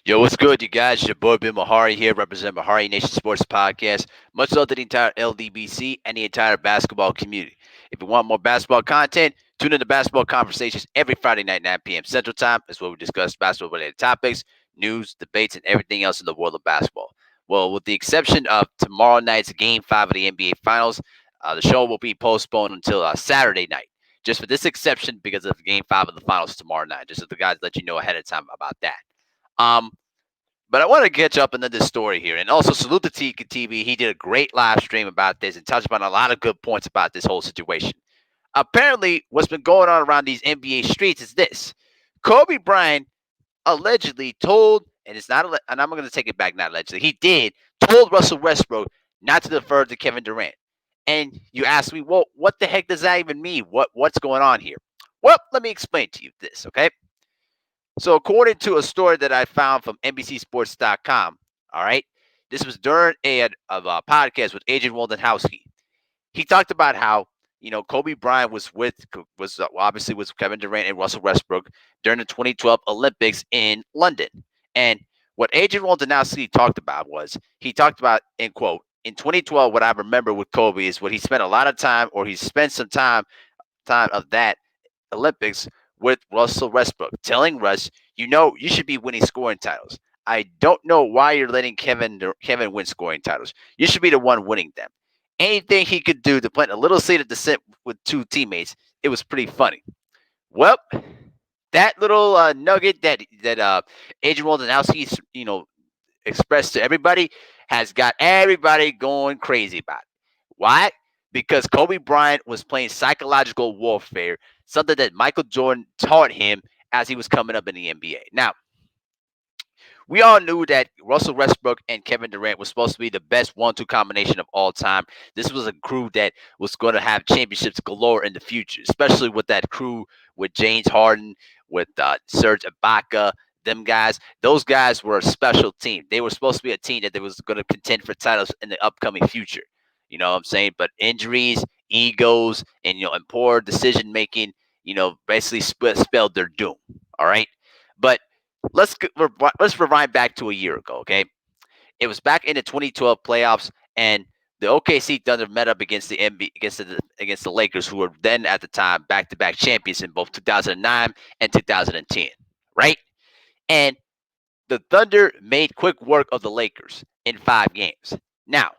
Yo, what's good, you guys? Your boy Ben Mahari here, representing Mahari Nation Sports Podcast. Much love to the entire LDBC and the entire basketball community. If you want more basketball content, tune in to Basketball Conversations every Friday night, 9 p.m. Central Time. Is where we discuss basketball-related topics, news, debates, and everything else in the world of basketball. Well, with the exception of tomorrow night's Game 5 of the NBA Finals, the show will be postponed until Saturday night. Just for this exception, because of Game 5 of the Finals tomorrow night. Just so the guys let you know ahead of time about that. Um, but I want to catch up into this story here, and also salute to Tika TV. He did a great live stream about this and touched upon a lot of good points about this whole situation. Apparently, what's been going on around these NBA streets is this: Kobe Bryant allegedly told, and it's not, and I'm going to take it back, not allegedly, he did told Russell Westbrook not to defer to Kevin Durant. And you ask me, well, what the heck does that even mean? What's going on here? Well, let me explain to you this, okay? So, according to a story that I found from NBCSports.com, all right, this was during a podcast with Adrian Wojnarowski. He talked about how Kobe Bryant was obviously was Kevin Durant and Russell Westbrook during the 2012 Olympics in London. And what Adrian Wojnarowski talked about was he talked about in quote in 2012. What I remember with Kobe is what he spent a lot of time, or he spent some time of that Olympics with Russell Westbrook, telling Russ, you should be winning scoring titles. I don't know why you're letting Kevin win scoring titles. You should be the one winning them. Anything he could do to plant a little seed of dissent with two teammates, it was pretty funny. Well, that little nugget that Adrian Wojnarowski expressed to everybody has got everybody going crazy about it. Why? Because Kobe Bryant was playing psychological warfare, something that Michael Jordan taught him as he was coming up in the NBA. Now, we all knew that Russell Westbrook and Kevin Durant was supposed to be the best 1-2 combination of all time. This was a crew that was going to have championships galore in the future, especially with that crew with James Harden, with Serge Ibaka, them guys. Those guys were a special team. They were supposed to be a team that they was going to contend for titles in the upcoming future. You know what I'm saying? But injuries, egos, and poor decision making, basically spelled their doom. All right, but let's rewind back to a year ago. Okay, it was back in the 2012 playoffs, and the OKC Thunder met up against the NBA, against the Lakers, who were then at the time back-to-back champions in both 2009 and 2010. Right, and the Thunder made quick work of the Lakers in 5 games. Now,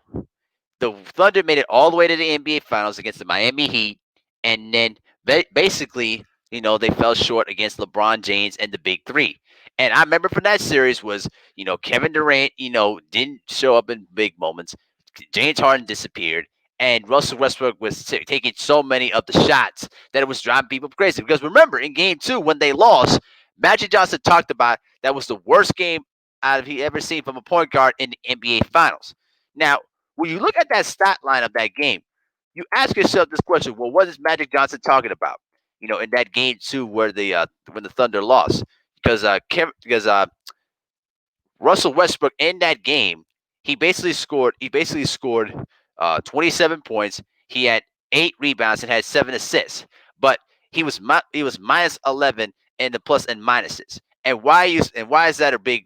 the Thunder made it all the way to the NBA Finals against the Miami Heat, and then basically, they fell short against LeBron James and the Big Three. And I remember from that series was, Kevin Durant, didn't show up in big moments. James Harden disappeared, and Russell Westbrook was taking so many of the shots that it was driving people crazy. Because remember, in Game 2, when they lost, Magic Johnson talked about that was the worst game out of he ever seen from a point guard in the NBA Finals. Now, when you look at that stat line of that game, you ask yourself this question: well, what is Magic Johnson talking about? In that Game 2 where the when the Thunder lost, because Russell Westbrook in that game, he basically scored 27 points. He had 8 rebounds and had 7 assists, but he was minus 11 in the plus and minuses. And why is that a big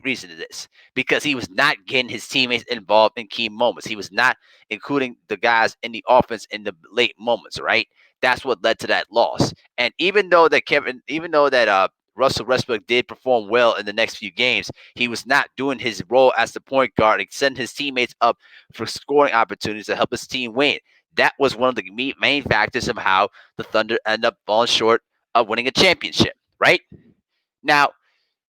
reason to this? Because he was not getting his teammates involved in key moments. He was not including the guys in the offense in the late moments. Right. That's what led to that loss. And even though that Russell Westbrook did perform well in the next few games, he was not doing his role as the point guard and sending his teammates up for scoring opportunities to help his team win. That was one of the main factors of how the Thunder ended up falling short of winning a championship, right? Now,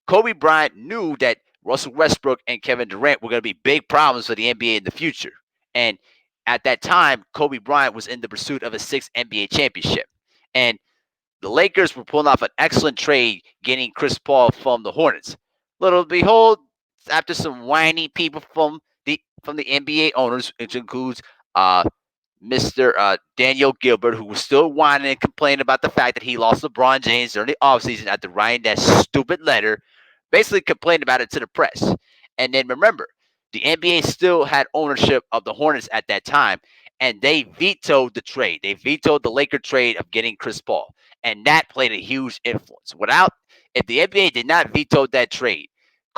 Kobe Bryant knew that Russell Westbrook and Kevin Durant were going to be big problems for the NBA in the future. And at that time, Kobe Bryant was in the pursuit of a sixth NBA championship. And the Lakers were pulling off an excellent trade, getting Chris Paul from the Hornets. Little behold, after some whiny people from the NBA owners, which includes Mr. Daniel Gilbert, who was still whining and complaining about the fact that he lost LeBron James during the offseason after writing that stupid letter, basically complained about it to the press. And then remember, the NBA still had ownership of the Hornets at that time, and they vetoed the trade. They vetoed the Laker trade of getting Chris Paul, and that played a huge influence. If the NBA did not veto that trade,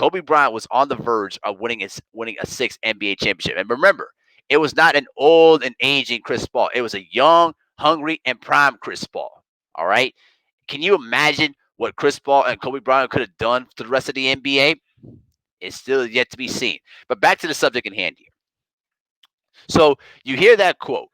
Kobe Bryant was on the verge of winning a sixth NBA championship. And remember, it was not an old and aging Chris Paul. It was a young, hungry, and prime Chris Paul. All right. Can you imagine what Chris Paul and Kobe Bryant could have done to the rest of the NBA? It's still yet to be seen. But back to the subject in hand here. So you hear that quote,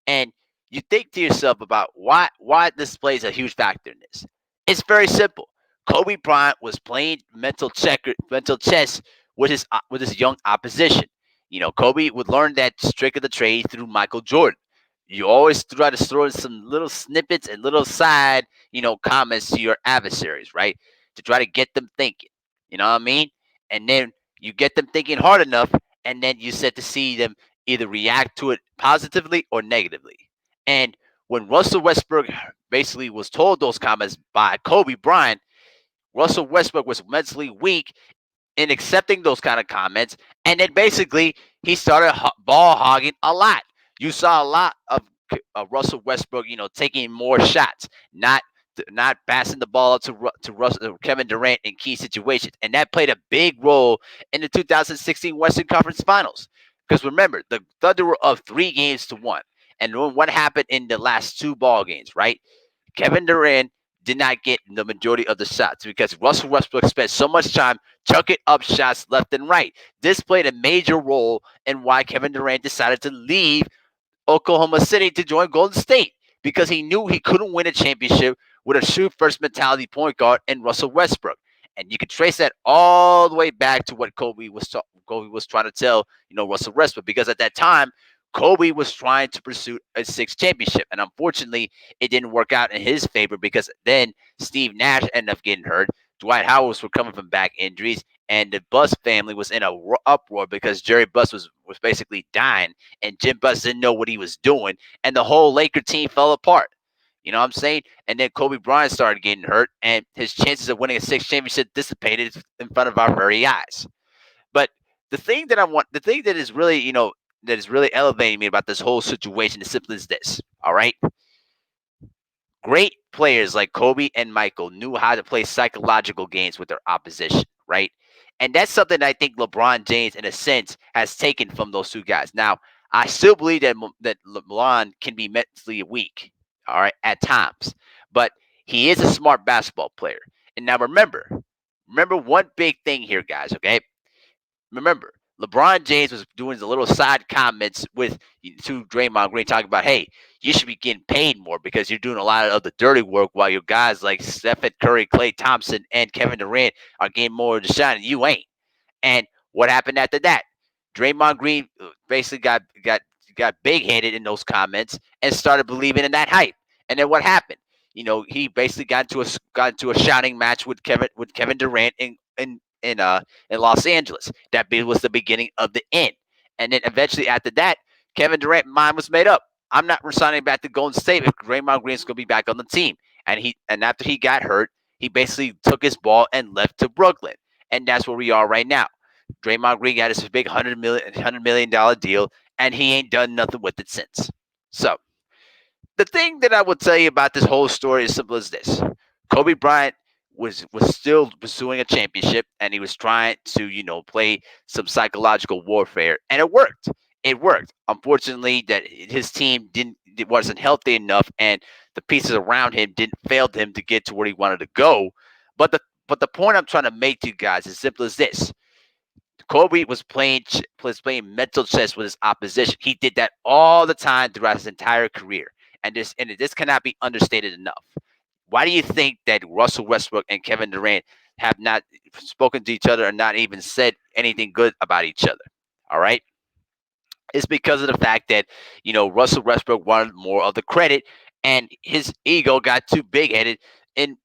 and you think to yourself about why this plays a huge factor in this. It's very simple. Kobe Bryant was playing mental chess with his young opposition. You know, Kobe would learn that trick of the trade through Michael Jordan. You always try to throw in some little snippets and little side, comments to your adversaries, right? To try to get them thinking. You know what I mean? And then you get them thinking hard enough, and then you set to see them either react to it positively or negatively. And when Russell Westbrook basically was told those comments by Kobe Bryant, Russell Westbrook was mentally weak in accepting those kind of comments. And then basically he started ball hogging a lot. You saw a lot of Russell Westbrook, taking more shots, not passing the ball up to Kevin Durant in key situations. And that played a big role in the 2016 Western Conference Finals. Because remember, the Thunder were up 3-1. And what happened in the last two ball games, right? Kevin Durant did not get the majority of the shots because Russell Westbrook spent so much time chucking up shots left and right. This played a major role in why Kevin Durant decided to leave Oklahoma City to join Golden State because he knew he couldn't win a championship with a shoot first mentality point guard in Russell Westbrook. And you can trace that all the way back to what Kobe was trying to tell, Russell Westbrook, because at that time, Kobe was trying to pursue a sixth championship. And unfortunately, it didn't work out in his favor because then Steve Nash ended up getting hurt. Dwight Howard was recovering from back injuries. And the Buss family was in a uproar because Jerry Buss was basically dying. And Jim Buss didn't know what he was doing. And the whole Laker team fell apart. You know what I'm saying? And then Kobe Bryant started getting hurt. And his chances of winning a sixth championship dissipated in front of our very eyes. But the thing that is really, that is really elevating me about this whole situation is simply as this. All right. Great players like Kobe and Michael knew how to play psychological games with their opposition, right? And that's something that I think LeBron James, in a sense, has taken from those two guys. Now, I still believe that LeBron can be mentally weak, all right, at times, but he is a smart basketball player. And now remember one big thing here, guys. Okay, remember, LeBron James was doing the little side comments to Draymond Green, talking about, hey, you should be getting paid more because you're doing a lot of the dirty work while your guys like Stephen Curry, Klay Thompson, and Kevin Durant are getting more of the shine, and you ain't. And what happened after that? Draymond Green basically got big headed in those comments and started believing in that hype. And then what happened? He basically got into a shouting match with Kevin Durant in Los Angeles. That was the beginning of the end. And then eventually after that, Kevin Durant's mind was made up. I'm not resigning back to Golden State if Draymond Green's going to be back on the team. And after he got hurt, he basically took his ball and left to Brooklyn. And that's where we are right now. Draymond Green got his big $100 million deal, and he ain't done nothing with it since. So the thing that I will tell you about this whole story is simple as this. Kobe Bryant was still pursuing a championship, and he was trying to, play some psychological warfare, and it worked. It worked. Unfortunately, that his team wasn't healthy enough, and the pieces around him didn't failed him to get to where he wanted to go. But the point I'm trying to make to you guys is simple as this. Kobe was playing mental chess with his opposition. He did that all the time throughout his entire career, and this cannot be understated enough. Why do you think that Russell Westbrook and Kevin Durant have not spoken to each other and not even said anything good about each other? All right, it's because of the fact that Russell Westbrook wanted more of the credit, and his ego got too big headed in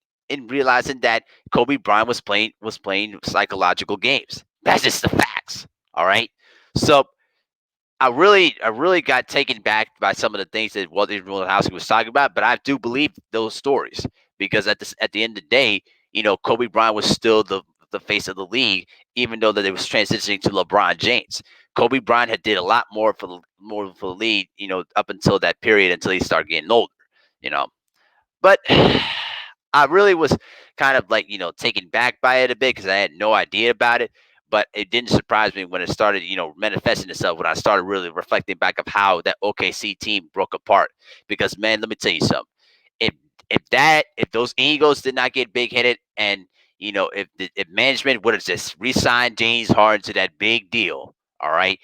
realizing that Kobe Bryant was playing psychological games. That's just the facts. All right. So I really got taken back by some of the things that Adrian Wojnarowski was talking about, but I do believe those stories because at the end of the day, Kobe Bryant was still the face of the league, even though that it was transitioning to LeBron James. Kobe Bryant had did a lot more for the league, up until that period, until he started getting older, you know. But I really was kind of like, taken back by it a bit because I had no idea about it. But it didn't surprise me when it started, manifesting itself when I started really reflecting back of how that OKC team broke apart. Because man, let me tell you something. If if those Eagles did not get big headed, and if management would have just re-signed James Harden to that big deal, all right,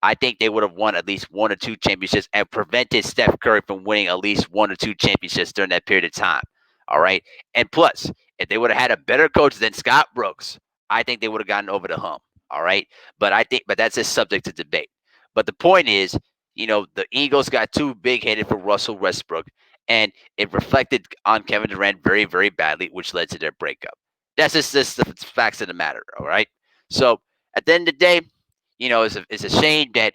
I think they would have won at least one or two championships and prevented Steph Curry from winning at least one or two championships during that period of time. All right. And plus, if they would have had a better coach than Scott Brooks, I think they would have gotten over the hump. All right. But that's just subject to debate. But the point is, the Eagles got too big headed for Russell Westbrook, and it reflected on Kevin Durant very, very badly, which led to their breakup. That's just the facts of the matter. All right. So at the end of the day, it's a shame that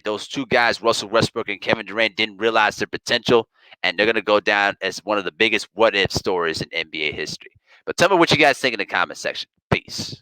those two guys, Russell Westbrook and Kevin Durant, didn't realize their potential, and they're gonna go down as one of the biggest what if stories in NBA history. But tell me what you guys think in the comment section. Peace.